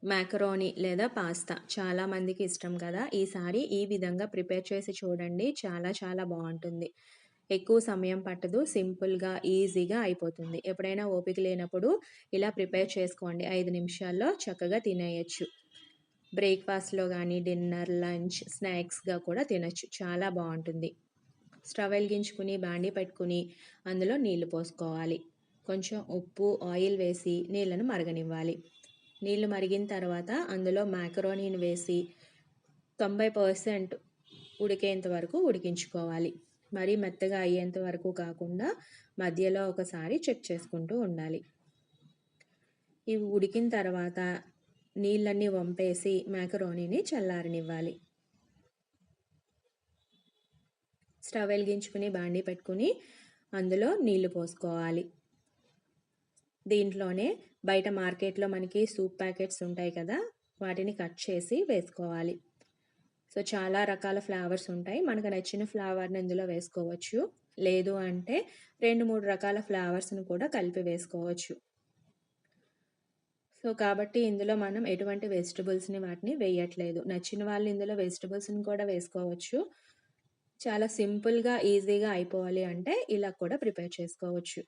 Macaroni లేదా pasta చాలా మందికి ఇష్టం కదా! ఈసారి ఈ విధంగా ప్రిపేర్ చేసి చూడండి. చాలా చాలా బావుంటుంది. ఎక్కువ సమయం పట్టదు. సింపుల్‌గా, ఈజీగా అయిపోతుంది. ఎప్పుడైనా ఓపిక లేనప్పుడు ఇలా ప్రిపేర్ చేసుకోండి. 5 నిమిషాల్లో చక్కగా తినేయొచ్చు. బ్రేక్‌ఫాస్ట్‌లో గానీ, డిన్నర్, లంచ్, స్నాక్స్‌గా కూడా తినొచ్చు. చాలా బావుంటుంది. స్టవ్ వెలిగించుకుని, బాండీ పెట్టుకుని, అందులో నీళ్లు పోసుకోవాలి. కొంచెం ఉప్పు, ఆయిల్ వేసి నీళ్లను మరగనివ్వాలి. నీళ్లు మరిగిన తర్వాత అందులో మాకరోనీని వేసి 90% ఉడికేంత వరకు ఉడికించుకోవాలి. మరీ మెత్తగా అయ్యేంత వరకు కాకుండా మధ్యలో ఒకసారి చెక్ చేసుకుంటూ ఉండాలి. ఇవి ఉడికిన తర్వాత నీళ్ళన్నీ వంపేసి మాకరోనీని చల్లారనివ్వాలి. స్టవ్ వెలిగించుకుని బాండీ పెట్టుకుని అందులో నీళ్లు పోసుకోవాలి. దీంట్లోనే బయట మార్కెట్‌లో మనకి సూప్ ప్యాకెట్స్ ఉంటాయి కదా! వాటిని కట్ చేసి వేసుకోవాలి. సో, చాలా రకాల ఫ్లేవర్స్ ఉంటాయి. మనకు నచ్చిన ఫ్లేవర్‌ని ఇందులో వేసుకోవచ్చు. లేదు అంటే 2, 3 రకాల ఫ్లేవర్స్‌ని కూడా కలిపి వేసుకోవచ్చు. సో, కాబట్టి ఇందులో మనం ఎటువంటి వెజిటబుల్స్‌ని వాటిని వేయట్లేదు. నచ్చిన వాళ్ళు ఇందులో వెజిటబుల్స్‌ని కూడా వేసుకోవచ్చు. చాలా సింపుల్‌గా, ఈజీగా అయిపోవాలి అంటే ఇలా కూడా ప్రిపేర్ చేసుకోవచ్చు.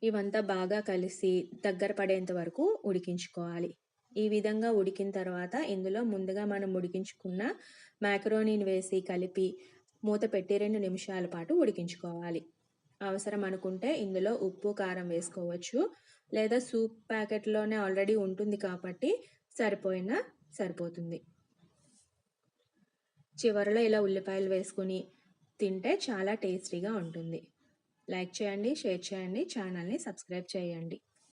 ఇవంతా బాగా కలిసి దగ్గర పడేంత వరకు ఉడికించుకోవాలి. ఈ విధంగా ఉడికిన తర్వాత ఇందులో ముందుగా మనం ఉడికించుకున్న మాకరోనీని వేసి కలిపి మూత పెట్టి 2 నిమిషాల పాటు ఉడికించుకోవాలి. అవసరం అనుకుంటే ఇందులో ఉప్పు, కారం వేసుకోవచ్చు. లేదా సూప్ ప్యాకెట్‌లోనే ఆల్రెడీ ఉంటుంది కాబట్టి సరిపోతుంది. చివరలో ఇలా ఉల్లిపాయలు వేసుకొని తింటే చాలా టేస్టీగా ఉంటుంది. లైక్ చేయండి, షేర్ చేయండి, ఛానల్‌ని సబ్స్క్రైబ్ చేయండి.